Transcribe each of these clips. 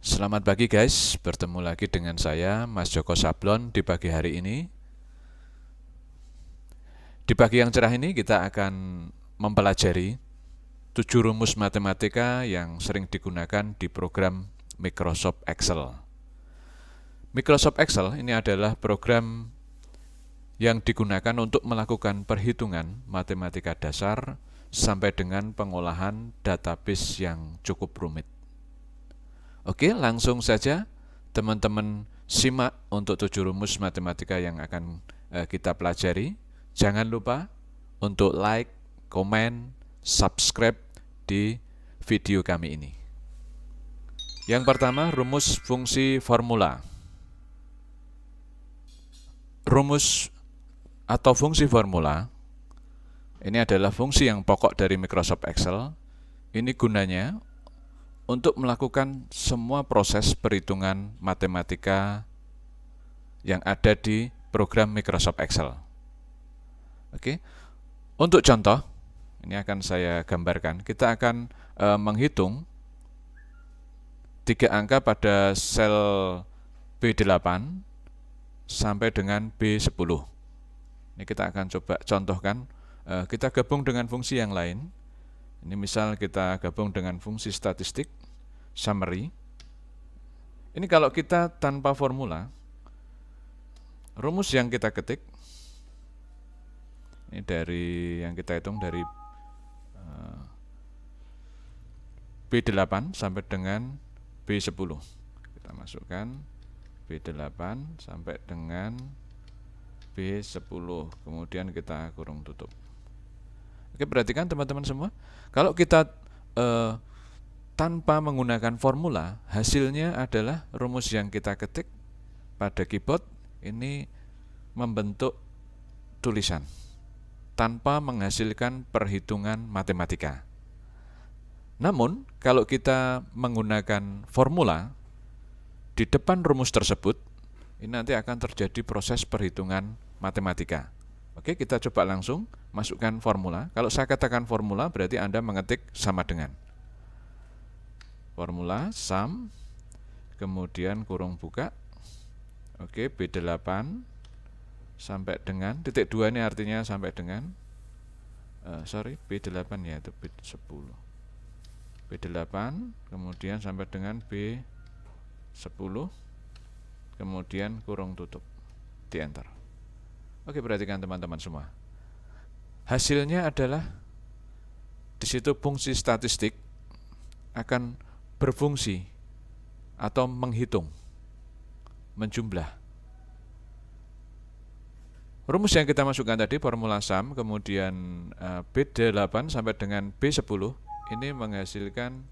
Selamat pagi guys, bertemu lagi dengan saya Mas Joko Sablon di pagi hari ini. Di pagi yang cerah ini kita akan mempelajari 7 rumus matematika yang sering digunakan di program Microsoft Excel. Microsoft Excel ini adalah program yang digunakan untuk melakukan perhitungan matematika dasar sampai dengan pengolahan database yang cukup rumit. Oke, langsung saja teman-teman simak untuk 7 rumus matematika yang akan kita pelajari. Jangan lupa untuk like, komen, subscribe di video kami ini. Yang pertama, rumus fungsi formula. Rumus atau fungsi formula ini adalah fungsi yang pokok dari Microsoft Excel. Ini gunanya untuk melakukan semua proses perhitungan matematika yang ada di program Microsoft Excel. Oke. Untuk contoh, ini akan saya gambarkan. Kita akan menghitung 3 angka pada sel B8 sampai dengan B10. Ini kita akan coba contohkan. Kita gabung dengan fungsi yang lain. Ini misal kita gabung dengan fungsi statistik, summary. Ini kalau kita tanpa formula, rumus yang kita ketik, ini dari yang kita hitung dari B8 sampai dengan B10. Kita masukkan B8 sampai dengan B10, kemudian kita kurung tutup. Oke, perhatikan teman-teman semua. Kalau kita tanpa menggunakan formula, hasilnya adalah rumus yang kita ketik pada keyboard ini membentuk tulisan tanpa menghasilkan perhitungan matematika. Namun, kalau kita menggunakan formula di depan rumus tersebut, ini nanti akan terjadi proses perhitungan matematika. Oke, kita coba langsung masukkan formula. Kalau saya katakan formula, berarti Anda mengetik sama dengan. Formula sum, kemudian kurung buka. Oke, B8 sampai dengan, titik 2 ini artinya sampai dengan, B8 ya, itu B10. B8, kemudian sampai dengan B10, kemudian kurung tutup, di enter. Oke, perhatikan teman-teman semua. Hasilnya adalah di situ fungsi statistik akan berfungsi atau menghitung, menjumlah. Rumus yang kita masukkan tadi, formula sum, kemudian B8 sampai dengan B10, ini menghasilkan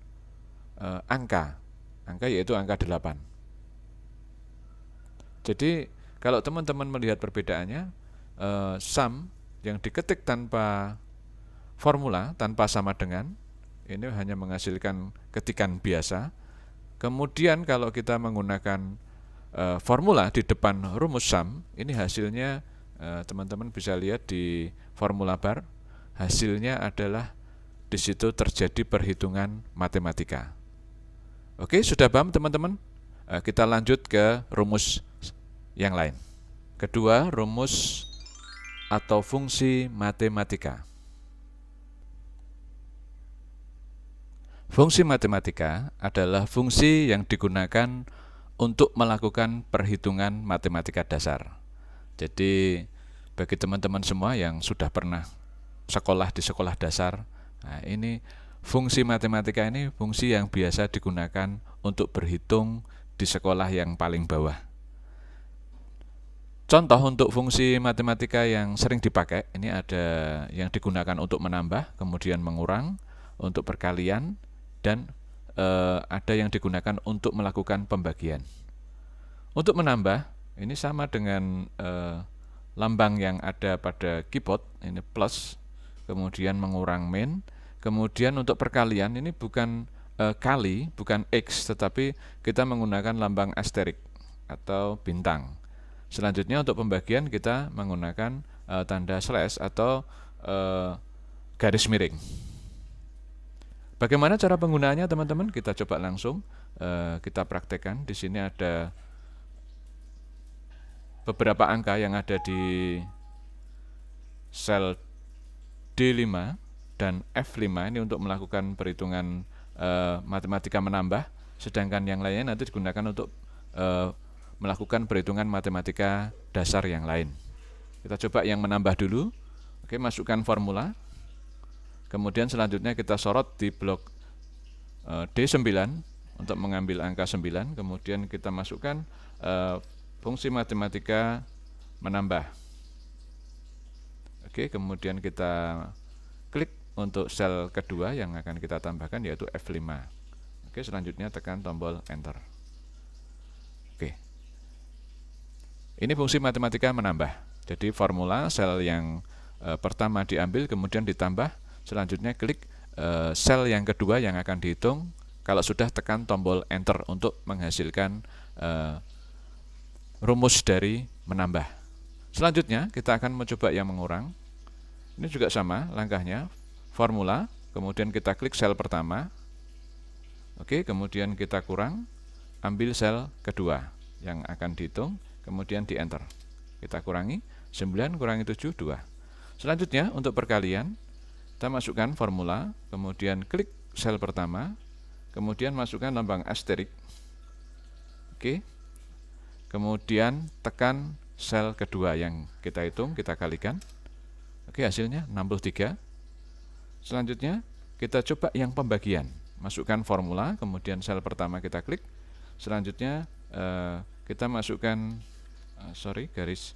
angka yaitu angka 8. Jadi kalau teman-teman melihat perbedaannya, sum yang diketik tanpa formula, tanpa sama dengan, ini hanya menghasilkan ketikan biasa. Kemudian kalau kita menggunakan formula di depan rumus sum, ini hasilnya teman-teman bisa lihat di formula bar, hasilnya adalah di situ terjadi perhitungan matematika. Oke, sudah paham teman-teman? Kita lanjut ke rumus yang lain. Kedua, rumus atau fungsi matematika. Fungsi matematika adalah fungsi yang digunakan untuk melakukan perhitungan matematika dasar. Jadi, bagi teman-teman semua yang sudah pernah sekolah di sekolah dasar, nah ini fungsi matematika ini fungsi yang biasa digunakan untuk berhitung di sekolah yang paling bawah. Contoh untuk fungsi matematika yang sering dipakai, ini ada yang digunakan untuk menambah, kemudian mengurang, untuk perkalian, dan ada yang digunakan untuk melakukan pembagian. Untuk menambah, ini sama dengan lambang yang ada pada keyboard, ini plus, kemudian mengurang min. Kemudian untuk perkalian ini bukan kali, bukan X, tetapi kita menggunakan lambang asterik atau bintang. Selanjutnya untuk pembagian kita menggunakan tanda slash atau garis miring. Bagaimana cara penggunaannya teman-teman? Kita coba langsung kita praktekkan. Di sini ada beberapa angka yang ada di sel D5 dan F5 ini untuk melakukan perhitungan matematika menambah, sedangkan yang lainnya nanti digunakan untuk melakukan perhitungan matematika dasar yang lain. Kita coba yang menambah dulu. Oke, masukkan formula. Kemudian selanjutnya kita sorot di blok D9 untuk mengambil angka 9. Kemudian kita masukkan fungsi matematika menambah. Oke, kemudian kita klik untuk sel kedua yang akan kita tambahkan, yaitu F5. Oke, selanjutnya tekan tombol Enter. Oke, ini fungsi matematika menambah. Jadi formula sel yang pertama diambil, kemudian ditambah. Selanjutnya klik sel yang kedua yang akan dihitung. Kalau sudah, tekan tombol Enter untuk menghasilkan rumus dari menambah. Selanjutnya kita akan mencoba yang mengurang. Ini juga sama langkahnya. Formula, kemudian kita klik sel pertama. Oke, kemudian kita kurang, ambil sel kedua yang akan dihitung, kemudian di Enter. Kita kurangi, 9 kurangi 7, 2. Selanjutnya untuk perkalian, kita masukkan formula, kemudian klik sel pertama, kemudian masukkan lambang asterik. Oke. Kemudian tekan sel kedua yang kita hitung, kita kalikan. Oke, hasilnya 63. Selanjutnya kita coba yang pembagian. Masukkan formula, kemudian sel pertama kita klik. Selanjutnya kita masukkan garis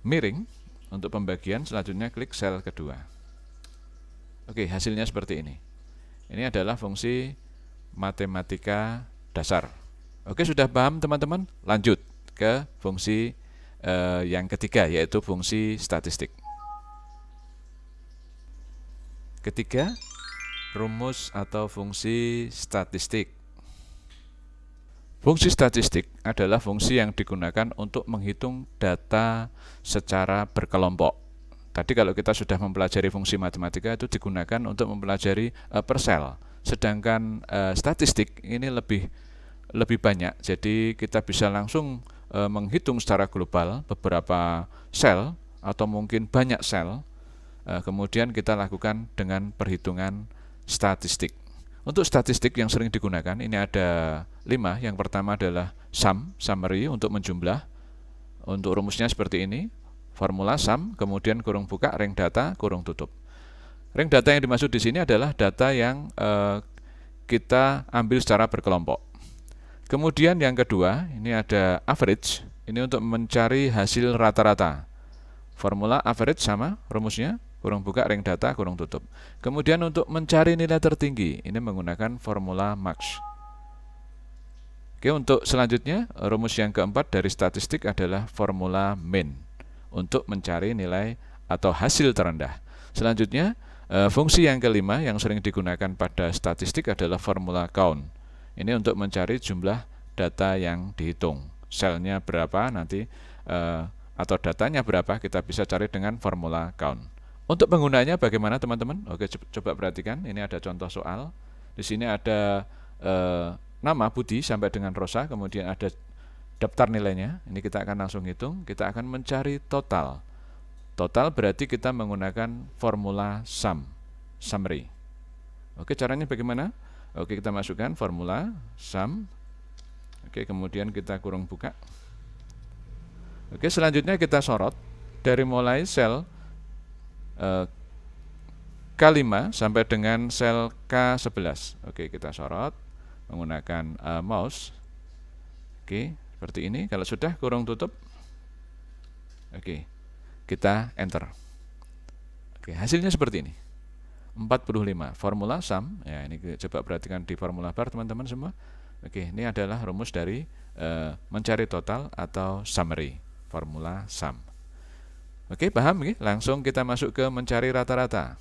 miring untuk pembagian. Selanjutnya klik sel kedua. Oke, hasilnya seperti ini. Ini adalah fungsi matematika dasar. Oke, sudah paham teman-teman? Lanjut ke fungsi yang ketiga, yaitu fungsi statistik. Ketiga, rumus atau fungsi statistik. Fungsi statistik adalah fungsi yang digunakan untuk menghitung data secara berkelompok. Tadi kalau kita sudah mempelajari fungsi matematika, itu digunakan untuk mempelajari per sel. Sedangkan statistik ini lebih banyak. Jadi kita bisa langsung menghitung secara global beberapa sel atau mungkin banyak sel. Kemudian kita lakukan dengan perhitungan statistik. Untuk statistik yang sering digunakan ini ada 5. Yang pertama adalah summary untuk menjumlah. Untuk rumusnya seperti ini. Formula sum, kemudian kurung buka, ring data, kurung tutup. Ring data yang dimaksud di sini adalah data yang kita ambil secara berkelompok. Kemudian yang kedua, ini ada average. Ini untuk mencari hasil rata-rata. Formula average sama rumusnya, kurung buka, ring data, kurung tutup. Kemudian untuk mencari nilai tertinggi, ini menggunakan formula max. Oke, untuk selanjutnya, rumus yang keempat dari statistik adalah formula min untuk mencari nilai atau hasil terendah. Selanjutnya, fungsi yang kelima yang sering digunakan pada statistik adalah formula count. Ini untuk mencari jumlah data yang dihitung. Selnya berapa nanti atau datanya berapa kita bisa cari dengan formula count. Untuk penggunanya bagaimana teman-teman? Oke, coba perhatikan. Ini ada contoh soal. Di sini ada nama Budi sampai dengan Rosa, kemudian ada daftar nilainya. Ini kita akan langsung hitung. Kita akan mencari total. Total berarti kita menggunakan formula summary. Oke, caranya bagaimana? Oke, kita masukkan formula sum. Oke, kemudian kita kurung buka. Oke, selanjutnya kita sorot dari mulai sel K5 sampai dengan sel K11. Oke, kita sorot menggunakan mouse. Oke, seperti ini. Kalau sudah, kurung tutup. Oke, kita enter. Oke, hasilnya seperti ini. 45. Formula sum. Ya, ini coba perhatikan di formula bar teman-teman semua. Oke, ini adalah rumus dari mencari total atau summary. Formula sum. Oke, paham ya? Langsung kita masuk ke mencari rata-rata.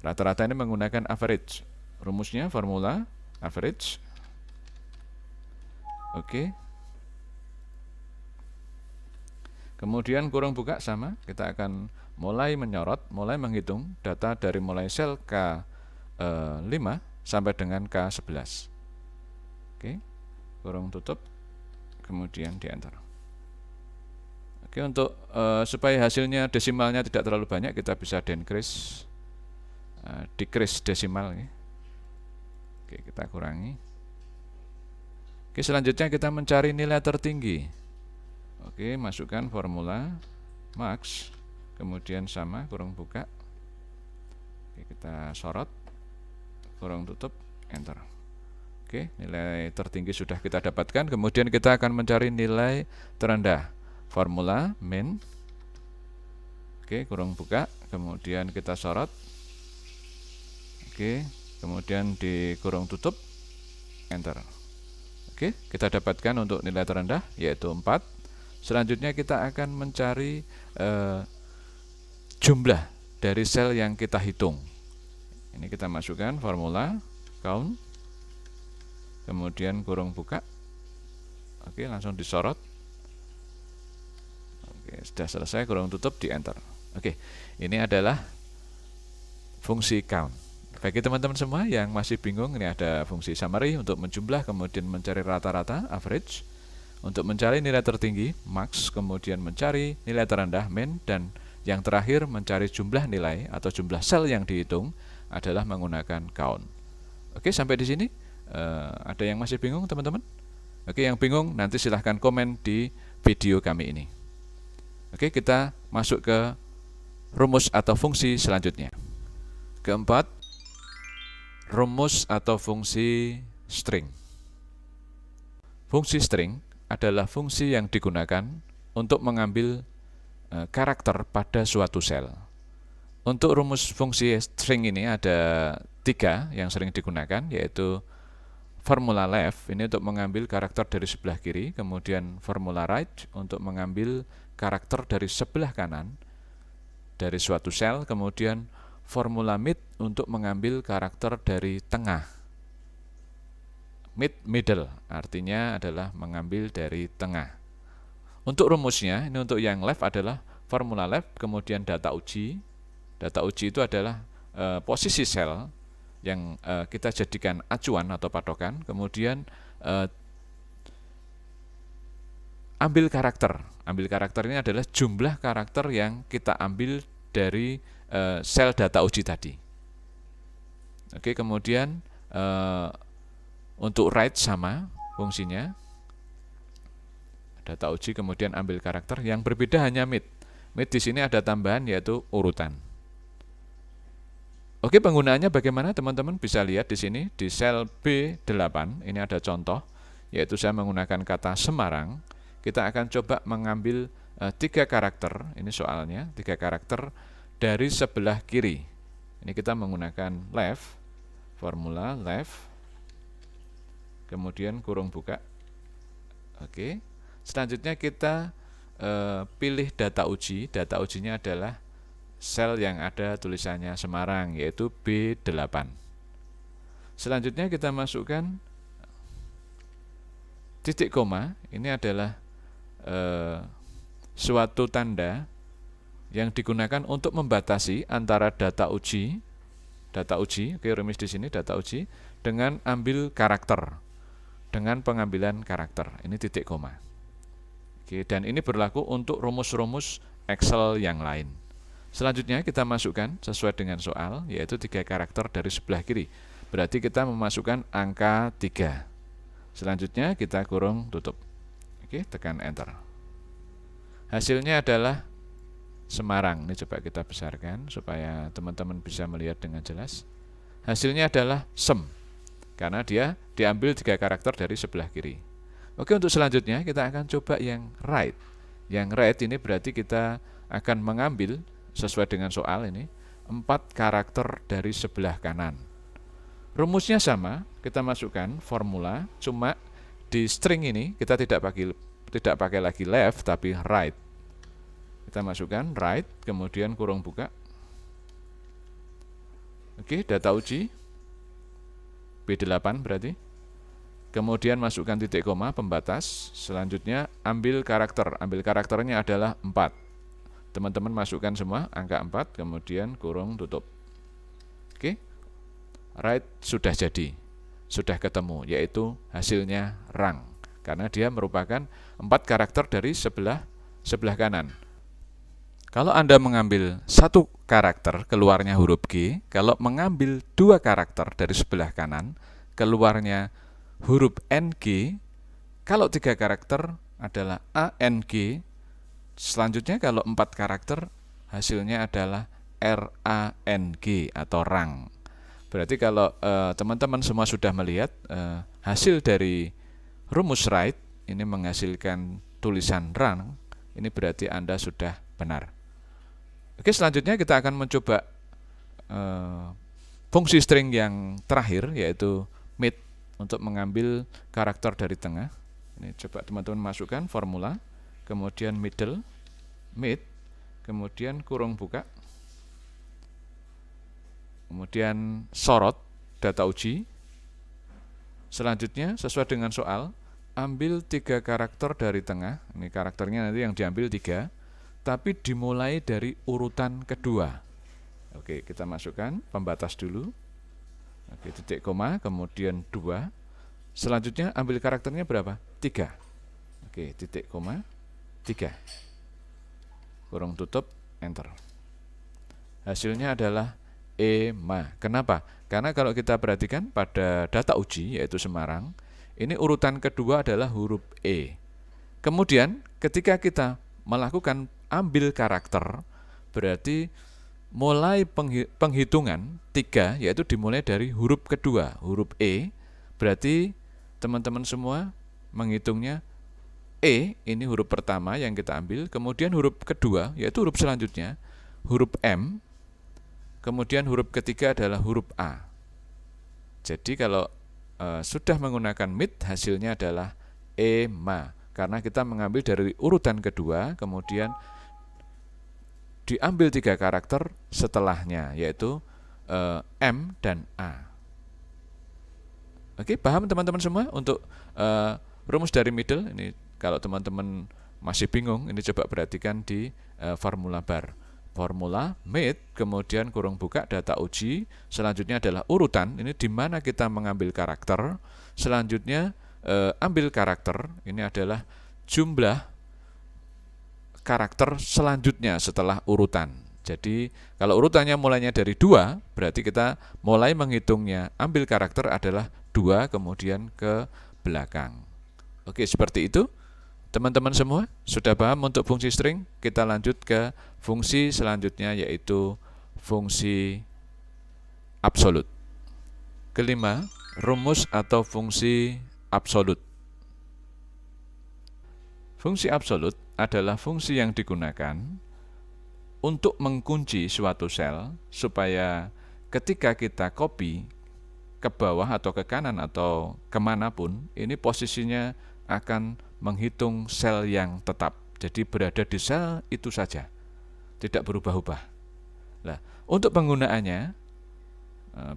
Rata-rata ini menggunakan average. Rumusnya formula average. Oke. Kemudian kurung buka sama, kita akan mulai menyorot, mulai menghitung data dari mulai sel K 5 sampai dengan K11. Oke, kurung tutup, kemudian di enter. Oke, untuk supaya hasilnya desimalnya tidak terlalu banyak, kita bisa decrease desimal. Oke, kita kurangi. Oke, selanjutnya kita mencari nilai tertinggi. Oke, masukkan formula max, kemudian sama, kurung buka. Oke, kita sorot, kurung tutup, enter. Oke, nilai tertinggi sudah kita dapatkan. Kemudian kita akan mencari nilai terendah. Formula min. Oke, kurung buka, kemudian kita sorot. Oke, kemudian di kurung tutup, enter. Oke, kita dapatkan untuk nilai terendah yaitu 4. Selanjutnya kita akan mencari jumlah dari sel yang kita hitung. Ini kita masukkan formula count, kemudian kurung buka. Oke, langsung disorot. Oke, sudah selesai, kurung tutup, di enter. Oke, ini adalah fungsi count. Bagi teman-teman semua yang masih bingung, ini ada fungsi summary untuk menjumlah, kemudian mencari rata-rata, average, untuk mencari nilai tertinggi, max, kemudian mencari nilai terendah, min, dan yang terakhir mencari jumlah nilai atau jumlah sel yang dihitung adalah menggunakan count. Oke, sampai di sini ada yang masih bingung, teman-teman? Oke, yang bingung nanti silahkan komen di video kami ini. Oke, kita masuk ke rumus atau fungsi selanjutnya. Keempat, rumus atau fungsi string. Fungsi string adalah fungsi yang digunakan untuk mengambil karakter pada suatu sel. Untuk rumus fungsi string ini ada 3 yang sering digunakan, yaitu formula left ini untuk mengambil karakter dari sebelah kiri, kemudian formula right untuk mengambil karakter dari sebelah kanan dari suatu sel, kemudian formula mid untuk mengambil karakter dari tengah. Middle artinya adalah mengambil dari tengah. Untuk rumusnya, ini untuk yang left adalah formula left, kemudian data uji. Data uji itu adalah posisi sel yang kita jadikan acuan atau patokan, kemudian ambil karakter. Ambil karakter ini adalah jumlah karakter yang kita ambil dari sel data uji tadi. Oke, kemudian untuk write sama fungsinya data uji, kemudian ambil karakter. Yang berbeda hanya mid. Mid di sini ada tambahan yaitu urutan. Oke, penggunaannya bagaimana teman-teman bisa lihat di sini di sel B8. Ini ada contoh yaitu saya menggunakan kata Semarang. Kita akan coba mengambil 3 karakter. Ini soalnya 3 karakter dari sebelah kiri. Ini kita menggunakan left, formula left, kemudian kurung buka. Oke, selanjutnya kita pilih data uji. Data ujinya adalah sel yang ada tulisannya Semarang, yaitu B8. Selanjutnya kita masukkan titik koma. Ini adalah suatu tanda yang digunakan untuk membatasi antara data uji, oke, rumus di sini data uji, dengan ambil karakter, dengan pengambilan karakter. Ini titik koma. Oke, dan ini berlaku untuk rumus-rumus Excel yang lain. Selanjutnya kita masukkan sesuai dengan soal, yaitu 3 karakter dari sebelah kiri. Berarti kita memasukkan angka 3. Selanjutnya kita kurung tutup. Oke, tekan enter. Hasilnya adalah Semarang. Ini coba kita besarkan supaya teman-teman bisa melihat dengan jelas. Hasilnya adalah sem, karena dia diambil 3 karakter dari sebelah kiri. Oke, untuk selanjutnya kita akan coba yang right. Yang right ini berarti kita akan mengambil sesuai dengan soal ini 4 karakter dari sebelah kanan. Rumusnya sama, kita masukkan formula, cuma di string ini kita tidak pakai lagi left tapi right. Kita masukkan right, kemudian kurung buka. Oke, data uji B8 berarti. Kemudian masukkan titik koma pembatas. Selanjutnya ambil karakter. Ambil karakternya adalah 4. Teman-teman masukkan semua angka 4, kemudian kurung tutup. Oke. right sudah jadi, sudah ketemu, yaitu hasilnya rang, karena dia merupakan 4 karakter dari sebelah kanan. Kalau Anda mengambil 1 karakter, keluarnya huruf G. Kalau mengambil 2 karakter dari sebelah kanan, keluarnya huruf NG. Kalau 3 karakter adalah ANG. Selanjutnya kalau 4 karakter, hasilnya adalah RANG atau rang. Berarti kalau teman-teman semua sudah melihat hasil dari rumus right, ini menghasilkan tulisan rang, ini berarti Anda sudah benar. Oke, selanjutnya kita akan mencoba fungsi string yang terakhir, yaitu mid, untuk mengambil karakter dari tengah. Ini coba teman-teman masukkan formula, kemudian middle, mid, kemudian kurung buka, kemudian sorot, data uji. Selanjutnya sesuai dengan soal, ambil 3 karakter dari tengah. Ini karakternya nanti yang diambil 3, tapi dimulai dari urutan kedua. Oke, kita masukkan pembatas dulu. Oke, titik koma, kemudian 2. Selanjutnya ambil karakternya berapa? 3. Oke, titik koma, 3. Kurung tutup, enter. Hasilnya adalah EMA. Kenapa? Karena kalau kita perhatikan pada data uji, yaitu Semarang, ini urutan kedua adalah huruf E. Kemudian ketika kita melakukan ambil karakter, berarti mulai penghitungan 3, yaitu dimulai dari huruf kedua, huruf E. Berarti teman-teman semua menghitungnya E, ini huruf pertama yang kita ambil, kemudian huruf kedua, yaitu huruf selanjutnya, huruf M, kemudian huruf ketiga adalah huruf A. Jadi kalau sudah menggunakan mid, hasilnya adalah EMA, karena kita mengambil dari urutan kedua, kemudian diambil 3 karakter setelahnya, yaitu M dan A. Oke, paham teman-teman semua untuk rumus dari middle? Ini kalau teman-teman masih bingung, ini coba perhatikan di formula bar. Formula mid, kemudian kurung buka, data uji, selanjutnya adalah urutan, ini di mana kita mengambil karakter, selanjutnya ambil karakter, ini adalah jumlah karakter selanjutnya setelah urutan. Jadi kalau urutannya mulainya dari 2, berarti kita mulai menghitungnya ambil karakter adalah 2 kemudian ke belakang. Oke, seperti itu. Teman-teman semua sudah paham untuk fungsi string? Kita lanjut ke fungsi selanjutnya, yaitu fungsi absolut. Kelima, rumus atau fungsi absolut. Fungsi absolut adalah fungsi yang digunakan untuk mengunci suatu sel supaya ketika kita copy ke bawah atau ke kanan atau kemanapun, ini posisinya akan menghitung sel yang tetap. Jadi berada di sel itu saja, tidak berubah-ubah. Nah, untuk penggunaannya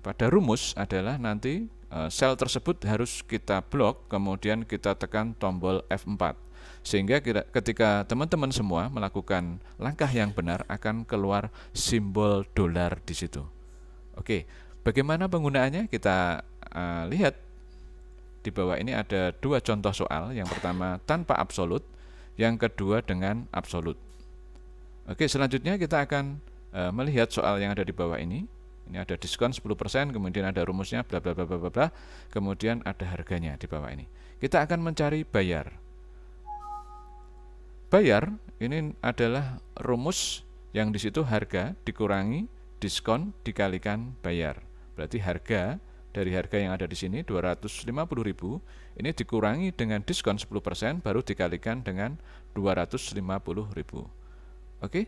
pada rumus adalah nanti sel tersebut harus kita blok, kemudian kita tekan tombol F4. Sehingga ketika teman-teman semua melakukan langkah yang benar, akan keluar simbol dolar di situ. Oke, bagaimana penggunaannya? Kita lihat di bawah ini ada 2 contoh soal. Yang pertama tanpa absolut, yang kedua dengan absolut. Oke, selanjutnya kita akan melihat soal yang ada di bawah ini. Ini ada diskon 10%, kemudian ada rumusnya bla bla bla bla bla, kemudian ada harganya di bawah ini. Kita akan mencari bayar. Bayar ini adalah rumus yang di situ harga dikurangi diskon dikalikan bayar. Berarti harga dari harga yang ada di sini 250.000, ini dikurangi dengan diskon 10% baru dikalikan dengan 250.000. Oke,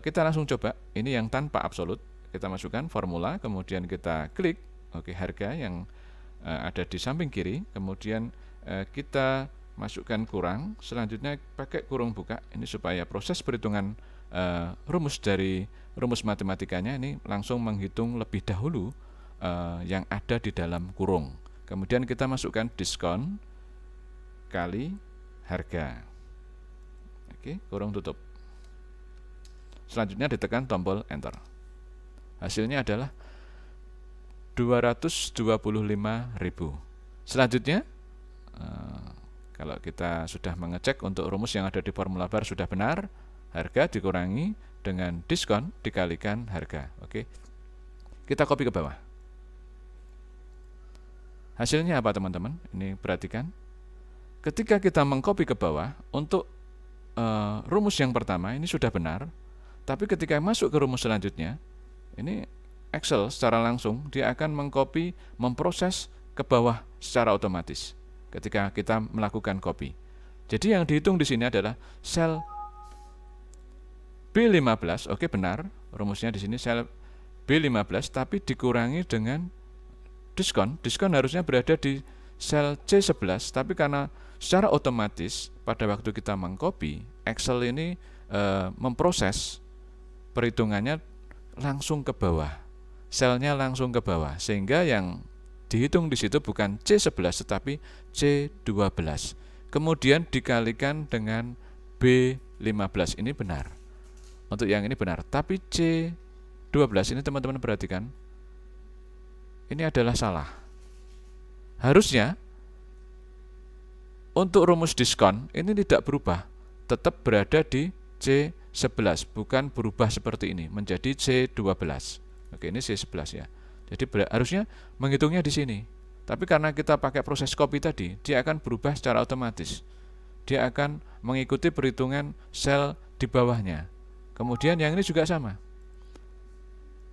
kita langsung coba. Ini yang tanpa absolut. Kita masukkan formula, kemudian kita klik. Oke, harga yang ada di samping kiri, kemudian kita masukkan kurang, selanjutnya pakai kurung buka, ini supaya proses perhitungan rumus dari rumus matematikanya ini langsung menghitung lebih dahulu yang ada di dalam kurung. Kemudian kita masukkan diskon kali harga. Oke, kurung tutup. Selanjutnya ditekan tombol enter. Hasilnya adalah 225.000. Selanjutnya, kalau kita sudah mengecek untuk rumus yang ada di formula bar sudah benar, harga dikurangi dengan diskon dikalikan harga. Oke. Kita copy ke bawah. Hasilnya apa teman-teman? Ini perhatikan. Ketika kita mengcopy ke bawah, untuk rumus yang pertama ini sudah benar, tapi ketika masuk ke rumus selanjutnya, ini Excel secara langsung dia akan mengcopy, memproses ke bawah secara otomatis ketika kita melakukan copy. Jadi yang dihitung di sini adalah sel B15, oke benar, rumusnya di sini sel B15 tapi dikurangi dengan diskon. Diskon harusnya berada di sel C11, tapi karena secara otomatis pada waktu kita mengcopy, Excel ini memproses perhitungannya langsung ke bawah. Selnya langsung ke bawah, sehingga yang dihitung di situ bukan C11 tetapi C12. Kemudian dikalikan dengan B15, ini benar. Untuk yang ini benar, tapi C12 ini teman-teman perhatikan, ini adalah salah. Harusnya untuk rumus diskon ini tidak berubah, tetap berada di C11, bukan berubah seperti ini menjadi C12. Oke, ini C11 ya. Jadi harusnya menghitungnya di sini. Tapi karena kita pakai proses copy tadi, dia akan berubah secara otomatis. Dia akan mengikuti perhitungan sel di bawahnya. Kemudian yang ini juga sama.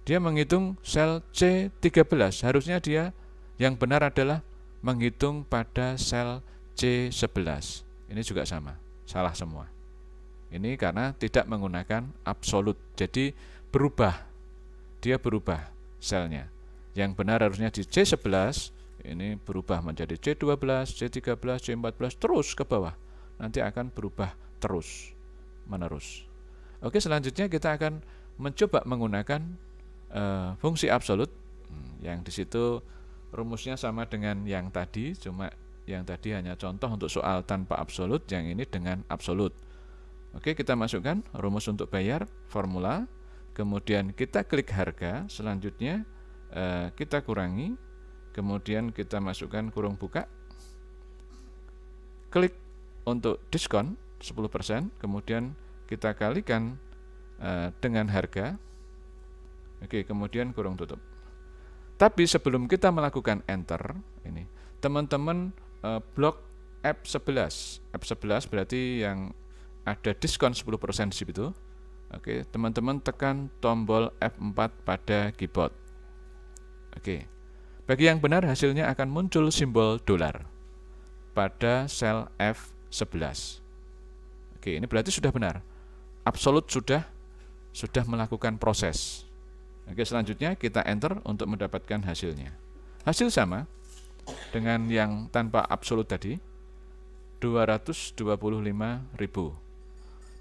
Dia menghitung sel C13. Harusnya dia yang benar adalah menghitung pada sel C11. Ini juga sama. Salah semua. Ini karena tidak menggunakan absolut. Jadi berubah. Dia berubah selnya. Yang benar harusnya di C11, ini berubah menjadi C12, C13, C14, terus ke bawah. Nanti akan berubah terus menerus. Oke, selanjutnya kita akan mencoba menggunakan fungsi absolut. Yang di situ rumusnya sama dengan yang tadi, cuma yang tadi hanya contoh untuk soal tanpa absolut, yang ini dengan absolut. Oke, kita masukkan rumus untuk bayar, formula. Kemudian kita klik harga, selanjutnya kita kurangi, kemudian kita masukkan kurung buka, klik untuk diskon 10%, kemudian kita kalikan dengan harga, oke, kemudian kurung tutup. Tapi sebelum kita melakukan enter, ini teman-teman blok F11, F11 berarti yang ada diskon 10% di situ. Oke, teman-teman tekan tombol F4 pada keyboard. Oke. Bagi yang benar hasilnya akan muncul simbol dolar pada sel F11. Oke, ini berarti sudah benar. Absolut sudah melakukan proses. Oke, selanjutnya kita enter untuk mendapatkan hasilnya. Hasil sama dengan yang tanpa absolut tadi, 225.000.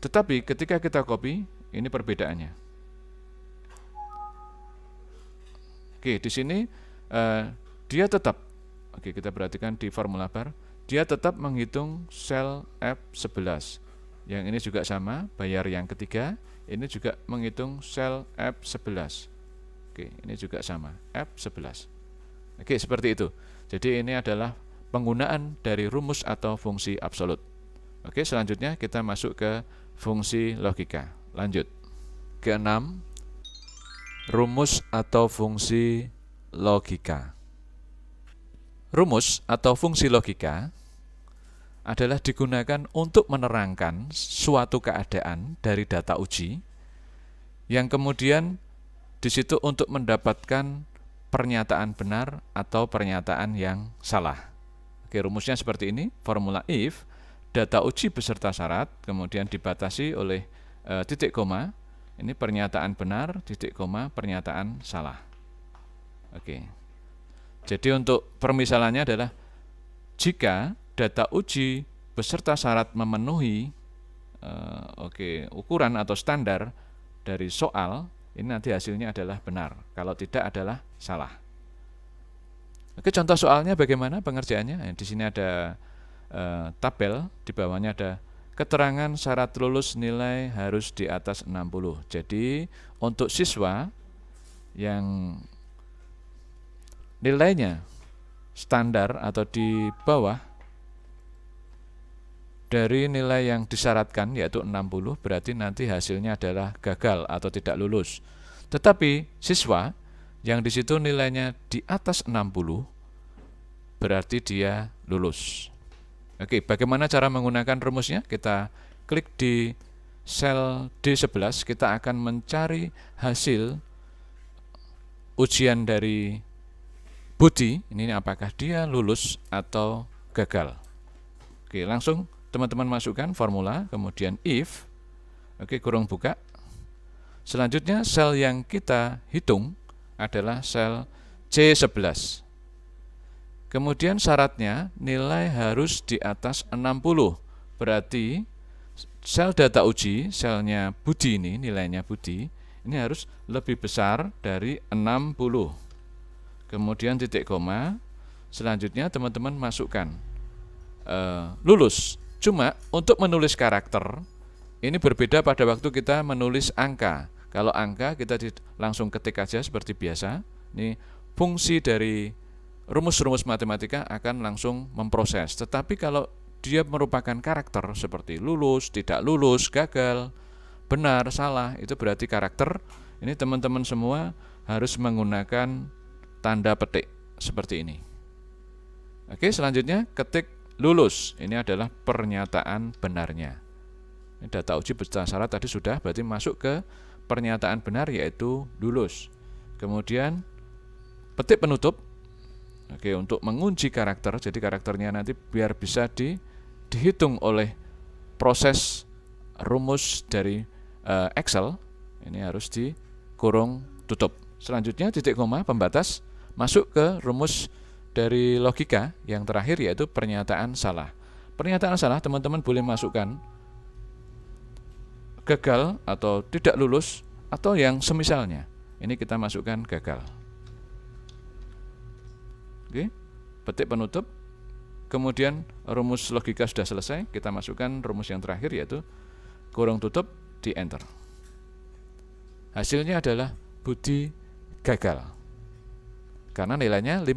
Tetapi ketika kita copy, ini perbedaannya. Oke, di sini dia tetap, oke kita perhatikan di formula bar, dia tetap menghitung sel F11. Yang ini juga sama, bayar yang ketiga, ini juga menghitung sel F11. Oke, ini juga sama, F11. Oke, seperti itu. Jadi ini adalah penggunaan dari rumus atau fungsi absolut. Oke, selanjutnya kita masuk ke fungsi logika. Lanjut. Keenam, rumus atau fungsi logika. Rumus atau fungsi logika adalah digunakan untuk menerangkan suatu keadaan dari data uji yang kemudian di situ untuk mendapatkan pernyataan benar atau pernyataan yang salah. Oke, rumusnya seperti ini. Formula if data uji beserta syarat kemudian dibatasi oleh titik koma, ini pernyataan benar, titik koma, pernyataan salah. Oke. Jadi untuk permisalannya adalah jika data uji beserta syarat memenuhi ukuran atau standar dari soal, ini nanti hasilnya adalah benar. Kalau tidak adalah salah. Oke, contoh soalnya bagaimana pengerjaannya? Di sini ada tabel, di bawahnya ada keterangan syarat lulus nilai harus di atas 60. Jadi untuk siswa yang nilainya standar atau di bawah dari nilai yang disyaratkan yaitu 60, berarti nanti hasilnya adalah gagal atau tidak lulus. Tetapi siswa yang di situ nilainya di atas 60 berarti dia lulus. Oke, bagaimana cara menggunakan rumusnya? Kita klik di sel D11, kita akan mencari hasil ujian dari Budi. Ini apakah dia lulus atau gagal. Oke, langsung teman-teman masukkan formula, kemudian if, oke, kurung buka. Selanjutnya sel yang kita hitung adalah sel C11. Kemudian syaratnya nilai harus di atas 60. Berarti sel data uji, selnya Budi ini, nilainya Budi, ini harus lebih besar dari 60. Kemudian titik koma. Selanjutnya teman-teman masukkan lulus. Cuma untuk menulis karakter, ini berbeda pada waktu kita menulis angka. Kalau angka kita langsung ketik aja seperti biasa. Ini fungsi dari rumus-rumus matematika akan langsung memproses. Tetapi kalau dia merupakan karakter seperti lulus, tidak lulus, gagal, benar, salah, itu berarti karakter. Ini teman-teman semua harus menggunakan tanda petik seperti ini. Oke, selanjutnya ketik lulus. Ini adalah pernyataan benarnya. Ini data uji beserta syarat tadi sudah, berarti masuk ke pernyataan benar yaitu lulus. Kemudian petik penutup. Oke, untuk mengunci karakter, jadi karakternya nanti biar bisa dihitung oleh proses rumus dari Excel, ini harus dikurung tutup. Selanjutnya titik koma pembatas, masuk ke rumus dari logika yang terakhir yaitu pernyataan salah. Pernyataan salah teman-teman boleh masukkan gagal atau tidak lulus atau yang semisalnya. Ini kita masukkan gagal. Oke, petik penutup. Kemudian rumus logika sudah selesai, kita masukkan rumus yang terakhir yaitu kurung tutup, di enter. Hasilnya adalah Budi gagal karena nilainya 55.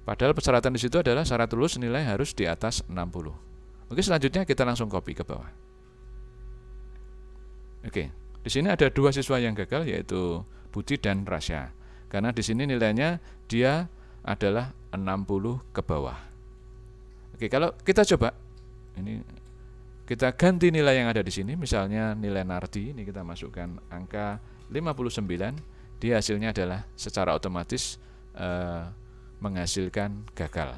Padahal persyaratan di situ adalah syarat lulus nilai harus di atas 60. Oke, selanjutnya kita langsung copy ke bawah. Oke, di sini ada dua siswa yang gagal yaitu Budi dan Rasya. Karena di sini nilainya dia adalah 60 ke bawah. Oke, kalau kita coba ini kita ganti nilai yang ada di sini, misalnya nilai Nardi, ini kita masukkan angka 59, dia hasilnya adalah secara otomatis menghasilkan gagal.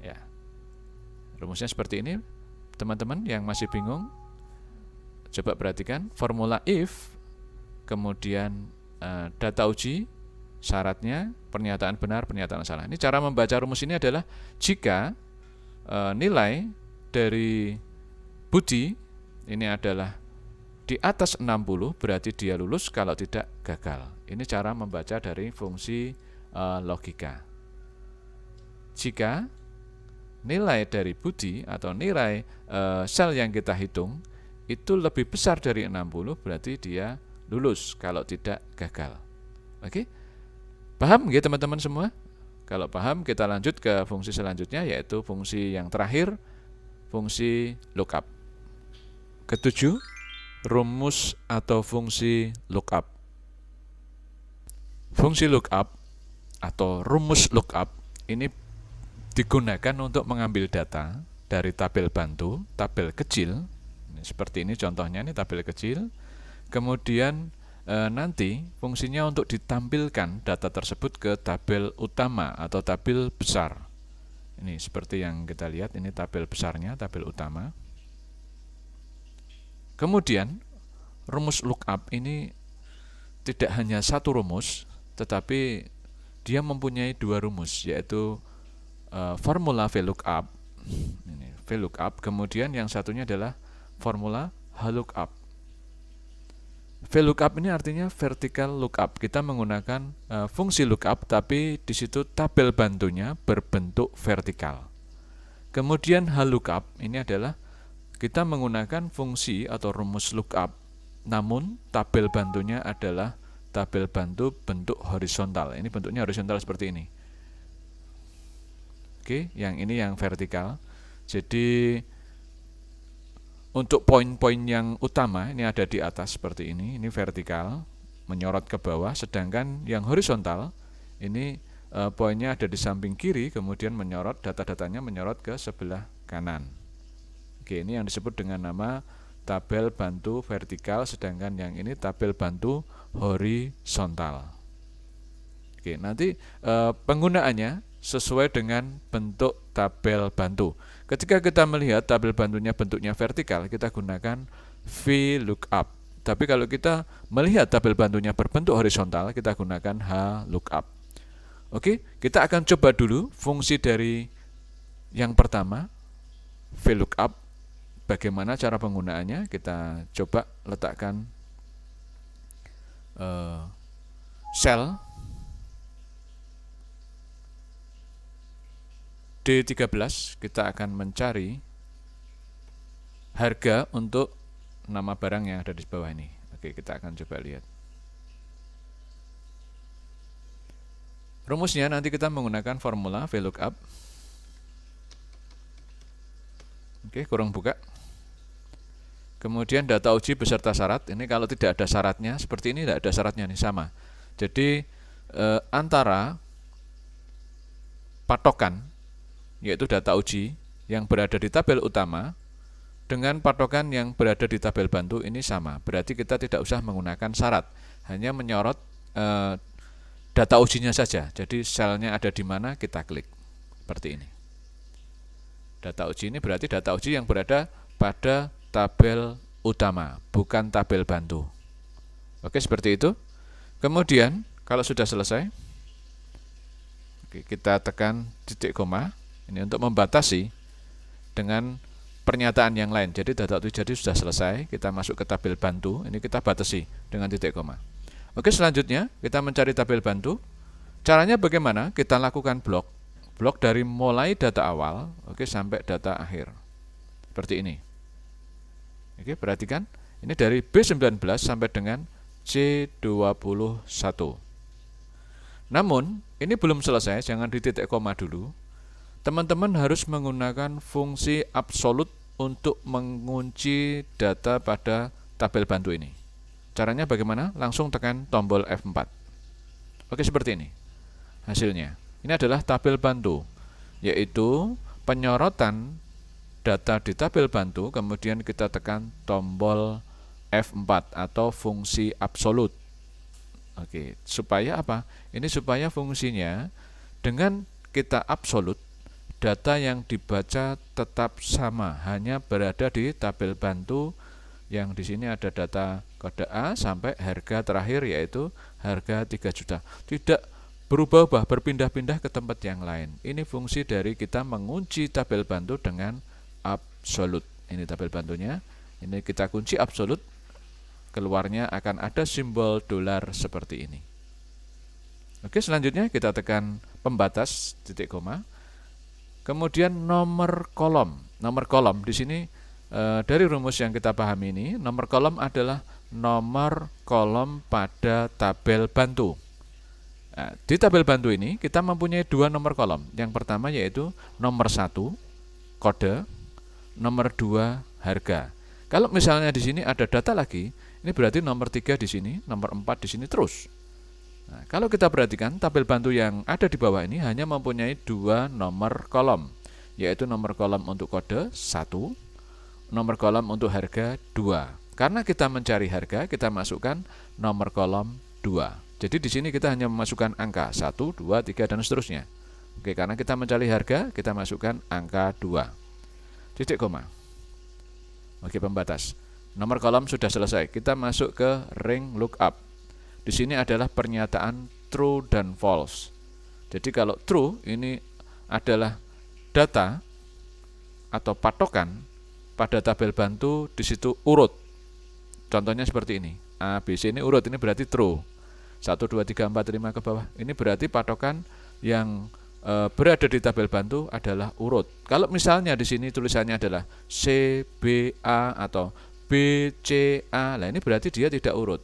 Ya. Rumusnya seperti ini, teman-teman yang masih bingung, coba perhatikan formula if, kemudian data uji, syaratnya, pernyataan benar, pernyataan salah. Ini cara membaca rumus ini adalah jika nilai dari Budi ini adalah di atas 60 berarti dia lulus, kalau tidak gagal. Ini cara membaca dari fungsi logika. Jika nilai dari Budi atau nilai sel yang kita hitung itu lebih besar dari 60 berarti dia lulus, kalau tidak gagal. Oke? Paham nggih teman-teman semua? Kalau paham, kita lanjut ke fungsi selanjutnya yaitu fungsi yang terakhir, fungsi lookup. Ketujuh, rumus atau fungsi lookup. Fungsi lookup atau rumus lookup ini digunakan untuk mengambil data dari tabel bantu, tabel kecil. Seperti ini contohnya, ini tabel kecil. Kemudian nanti fungsinya untuk ditampilkan data tersebut ke tabel utama atau tabel besar. Ini seperti yang kita lihat, ini tabel besarnya, tabel utama. Kemudian rumus lookup ini tidak hanya satu rumus, tetapi dia mempunyai dua rumus, yaitu formula VLOOKUP, ini VLOOKUP, kemudian yang satunya adalah formula HLOOKUP. VLOOKUP ini artinya vertical lookup. Kita menggunakan fungsi lookup, tapi di situ tabel bantunya berbentuk vertikal. Kemudian HLOOKUP ini adalah kita menggunakan fungsi atau rumus lookup, namun tabel bantunya adalah tabel bantu bentuk horizontal. Ini bentuknya horizontal seperti ini. Oke, yang ini yang vertikal. Jadi untuk poin-poin yang utama ini ada di atas seperti ini vertikal menyorot ke bawah, sedangkan yang horizontal ini poinnya ada di samping kiri, kemudian menyorot data-datanya menyorot ke sebelah kanan. Oke, ini yang disebut dengan nama tabel bantu vertikal, sedangkan yang ini tabel bantu horizontal. Oke, nanti penggunaannya sesuai dengan bentuk tabel bantu. Ketika kita melihat tabel bantunya bentuknya vertikal, kita gunakan VLOOKUP. Tapi kalau kita melihat tabel bantunya berbentuk horizontal, kita gunakan HLOOKUP. Oke, kita akan coba dulu fungsi dari yang pertama, VLOOKUP. Bagaimana cara penggunaannya? Kita coba letakkan sel D13, kita akan mencari harga untuk nama barang yang ada di bawah ini. Oke, kita akan coba lihat. Rumusnya nanti kita menggunakan formula VLOOKUP. Oke, kurung buka. Kemudian data uji beserta syarat. Ini kalau tidak ada syaratnya, seperti ini tidak ada syaratnya nih, sama. Jadi antara patokan, yaitu data uji yang berada di tabel utama dengan patokan yang berada di tabel bantu ini sama. Berarti kita tidak usah menggunakan syarat, hanya menyorot data ujinya saja. Jadi selnya ada di mana, kita klik seperti ini. Data uji ini berarti data uji yang berada pada tabel utama, bukan tabel bantu. Oke, seperti itu. Kemudian kalau sudah selesai, kita tekan titik koma. Ini untuk membatasi dengan pernyataan yang lain. Jadi data uji jadi sudah selesai, kita masuk ke tabel bantu, ini kita batasi dengan titik koma. Oke, selanjutnya kita mencari tabel bantu. Caranya bagaimana? Kita lakukan blok dari mulai data awal, oke, sampai data akhir. Seperti ini. Oke, perhatikan, ini dari B19 sampai dengan C21. Namun, ini belum selesai, jangan di titik koma dulu. Teman-teman harus menggunakan fungsi absolut untuk mengunci data pada tabel bantu ini. Caranya bagaimana? Langsung tekan tombol F4. Oke, seperti ini hasilnya. Ini adalah tabel bantu, yaitu penyorotan data di tabel bantu, kemudian kita tekan tombol F4 atau fungsi absolut. Oke, supaya apa? Ini supaya fungsinya dengan kita absolut, data yang dibaca tetap sama, hanya berada di tabel bantu yang di sini ada data kode A sampai harga terakhir yaitu harga 3 juta. Tidak berubah-ubah, berpindah-pindah ke tempat yang lain. Ini fungsi dari kita mengunci tabel bantu dengan absolut. Ini tabel bantunya. Ini kita kunci absolut. Keluarnya akan ada simbol dolar seperti ini. Oke, selanjutnya kita tekan pembatas titik koma. Kemudian nomor kolom. Nomor kolom di sini dari rumus yang kita pahami ini, nomor kolom adalah nomor kolom pada tabel bantu. Nah, di tabel bantu ini kita mempunyai dua nomor kolom. Yang pertama yaitu nomor 1 kode, nomor 2 harga. Kalau misalnya di sini ada data lagi, ini berarti nomor 3 di sini, nomor 4 di sini terus. Nah, kalau kita perhatikan tabel bantu yang ada di bawah ini hanya mempunyai dua nomor kolom, yaitu nomor kolom untuk kode 1, nomor kolom untuk harga 2. Karena kita mencari harga, kita masukkan nomor kolom 2. Jadi di sini kita hanya memasukkan angka 1, 2, 3 dan seterusnya. Oke, karena kita mencari harga, kita masukkan angka 2. Titik koma. Oke, pembatas. Nomor kolom sudah selesai. Kita masuk ke ring lookup. Di sini adalah pernyataan true dan false. Jadi kalau true ini adalah data atau patokan pada tabel bantu, di situ urut. Contohnya seperti ini. A, B, C ini urut, ini berarti true. 1, 2, 3, 4, 5 ke bawah. Ini berarti patokan yang berada di tabel bantu adalah urut. Kalau misalnya di sini tulisannya adalah C, B, A atau B, C, A, nah ini berarti dia tidak urut.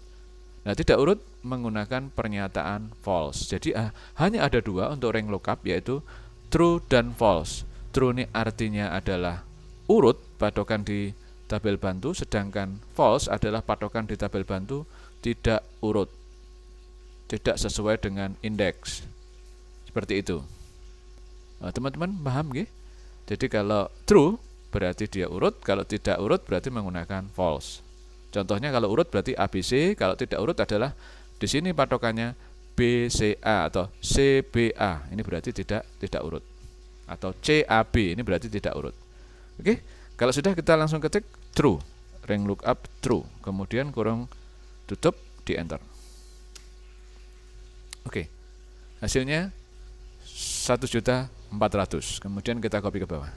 Nah, tidak urut menggunakan pernyataan false. Jadi hanya ada dua untuk rank lookup, yaitu true dan false. True ini artinya adalah urut patokan di tabel bantu, sedangkan false adalah patokan di tabel bantu tidak urut, tidak sesuai dengan indeks. Seperti itu. Teman-teman paham nggih? Jadi kalau true berarti dia urut, kalau tidak urut berarti menggunakan false. Contohnya kalau urut berarti ABC, kalau tidak urut adalah di sini patokannya BCA atau CBA. Ini berarti tidak urut. Atau CAB, ini berarti tidak urut. Oke, kalau sudah kita langsung ketik true, rank lookup true, kemudian kurung tutup, di enter. Oke, hasilnya 1.400.000. Kemudian kita copy ke bawah.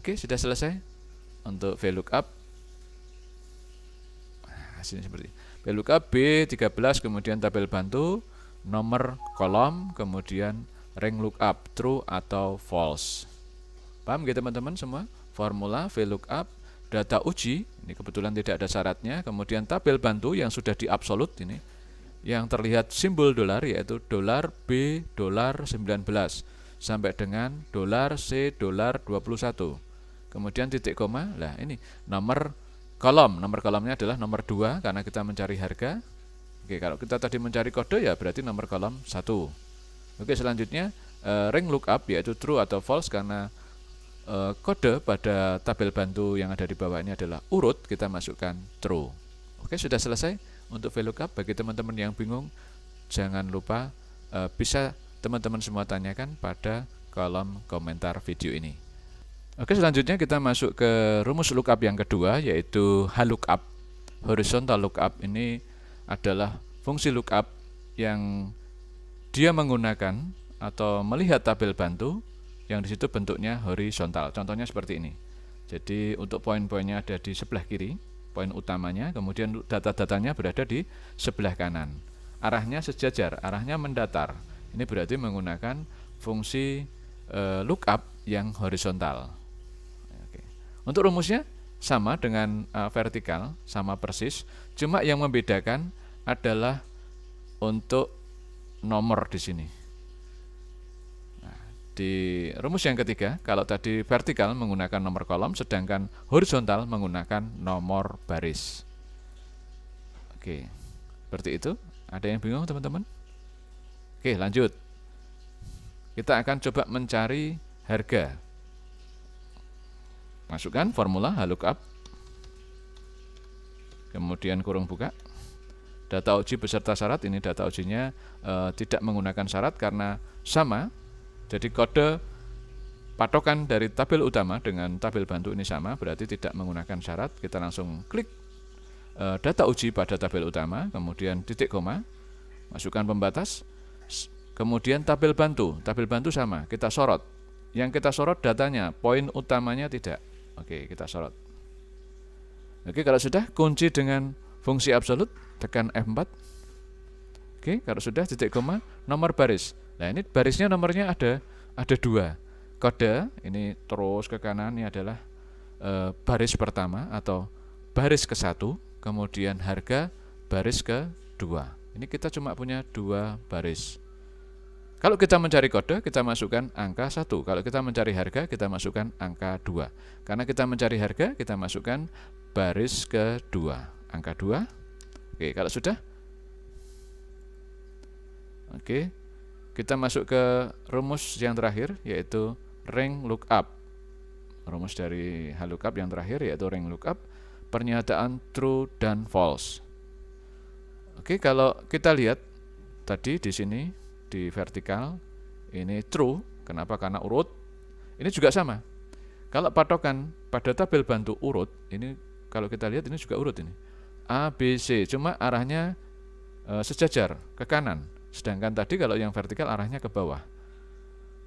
Oke, sudah selesai untuk VLOOKUP. Hasilnya seperti ini. VLOOKUP B13, kemudian tabel bantu, nomor kolom, kemudian rank lookup true atau false. Paham gitu teman-teman semua? Formula VLOOKUP, data uji, ini kebetulan tidak ada syaratnya, kemudian tabel bantu yang sudah di absolute ini, yang terlihat simbol dolar yaitu dolar B dolar 19 sampai dengan dolar C dolar 21. Kemudian titik koma, lah ini nomor kolom. Nomor kolomnya adalah nomor 2 karena kita mencari harga. Oke, kalau kita tadi mencari kode ya berarti nomor kolom 1. Oke, selanjutnya rank lookup yaitu true atau false karena kode pada tabel bantu yang ada di bawah ini adalah urut, kita masukkan true. Oke, sudah selesai untuk VLOOKUP. Bagi teman-teman yang bingung, jangan lupa bisa teman-teman semua tanyakan pada kolom komentar video ini. Oke, selanjutnya kita masuk ke rumus lookup yang kedua, yaitu HLOOKUP. Horizontal lookup ini adalah fungsi lookup yang dia menggunakan atau melihat tabel bantu yang di situ bentuknya horizontal. Contohnya seperti ini. Jadi untuk poin-poinnya ada di sebelah kiri, poin utamanya, kemudian data-datanya berada di sebelah kanan. Arahnya sejajar, arahnya mendatar. Ini berarti menggunakan fungsi lookup yang horizontal. Oke. Untuk rumusnya sama dengan vertikal, sama persis, cuma yang membedakan adalah untuk nomor di sini. Nah, di rumus yang ketiga, kalau tadi vertikal menggunakan nomor kolom, sedangkan horizontal menggunakan nomor baris. Oke, seperti itu. Ada yang bingung teman-teman? Oke, lanjut. Kita akan coba mencari harga. Masukkan formula HLOOKUP, kemudian kurung buka. Data uji beserta syarat, ini data ujinya tidak menggunakan syarat karena sama. Jadi kode patokan dari tabel utama dengan tabel bantu ini sama, berarti tidak menggunakan syarat. Kita langsung klik data uji pada tabel utama, kemudian titik koma, masukkan pembatas, kemudian tabel bantu sama, kita sorot. Yang kita sorot datanya, poin utamanya tidak. Oke, kita sorot. Oke, kalau sudah, kunci dengan fungsi absolut, tekan F4. Oke, kalau sudah, titik koma, nomor baris. Nah, ini barisnya nomornya ada 2. Kode ini terus ke kanan, ini adalah baris pertama atau baris ke-1, kemudian harga baris ke-2. Ini kita cuma punya 2 baris. Kalau kita mencari kode, kita masukkan angka 1. Kalau kita mencari harga, kita masukkan angka 2. Karena kita mencari harga, kita masukkan baris ke-2, angka 2. Oke, kalau sudah, oke, kita masuk ke rumus yang terakhir, yaitu rank lookup. Rumus dari HLOOKUP yang terakhir yaitu rank lookup, pernyataan true dan false. Oke, kalau kita lihat tadi di sini di vertikal ini true, kenapa? Karena urut. Ini juga sama. Kalau patokan pada tabel bantu urut, ini kalau kita lihat ini juga urut ini. A, B, C, cuma arahnya sejajar ke kanan. Sedangkan tadi kalau yang vertikal arahnya ke bawah.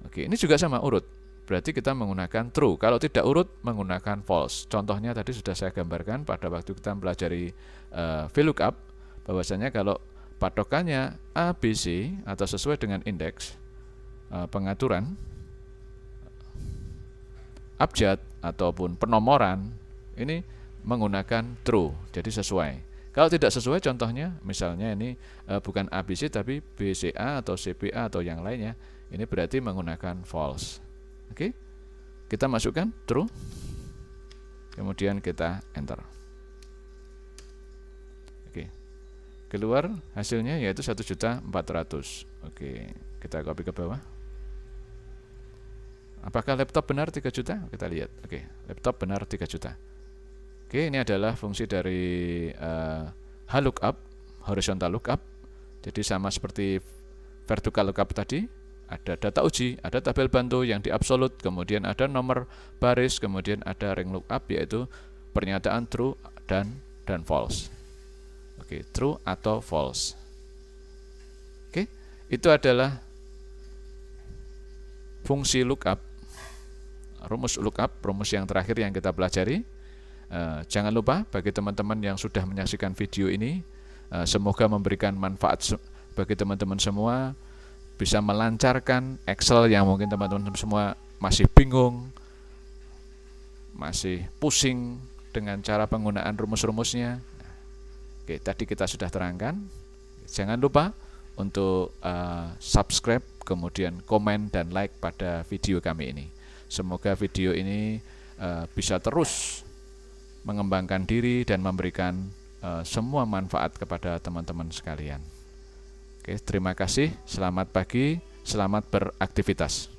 Oke, ini juga sama urut. Berarti kita menggunakan true. Kalau tidak urut menggunakan false. Contohnya tadi sudah saya gambarkan pada waktu kita mempelajari VLOOKUP, bahwasanya kalau patokannya A, B, C atau sesuai dengan indeks pengaturan abjad ataupun penomoran, ini menggunakan true, jadi sesuai. Kalau tidak sesuai contohnya, misalnya ini bukan ABC tapi BCA atau CPA atau yang lainnya, ini berarti menggunakan false. Oke, kita masukkan true, kemudian kita enter. Oke, keluar hasilnya yaitu 1.400.000. Oke, kita copy ke bawah. Apakah laptop benar 3 juta? Kita lihat. Oke, laptop benar 3 juta. Oke, ini adalah fungsi dari HLOOKUP, horizontal lookup. Jadi sama seperti vertical lookup tadi, ada data uji, ada tabel bantu yang di absolute, kemudian ada nomor baris, kemudian ada ring lookup yaitu pernyataan true dan false. Oke, true atau false. Oke, itu adalah fungsi lookup, rumus lookup, rumus yang terakhir yang kita pelajari. Jangan lupa bagi teman-teman yang sudah menyaksikan video ini, semoga memberikan manfaat bagi teman-teman semua, bisa melancarkan Excel yang mungkin teman-teman semua masih bingung, masih pusing dengan cara penggunaan rumus-rumusnya. Oke, tadi kita sudah terangkan. Jangan lupa untuk subscribe, kemudian komen dan like pada video kami ini. Semoga video ini bisa terus mengembangkan diri dan memberikan semua manfaat kepada teman-teman sekalian. Oke, terima kasih, selamat pagi, selamat beraktivitas.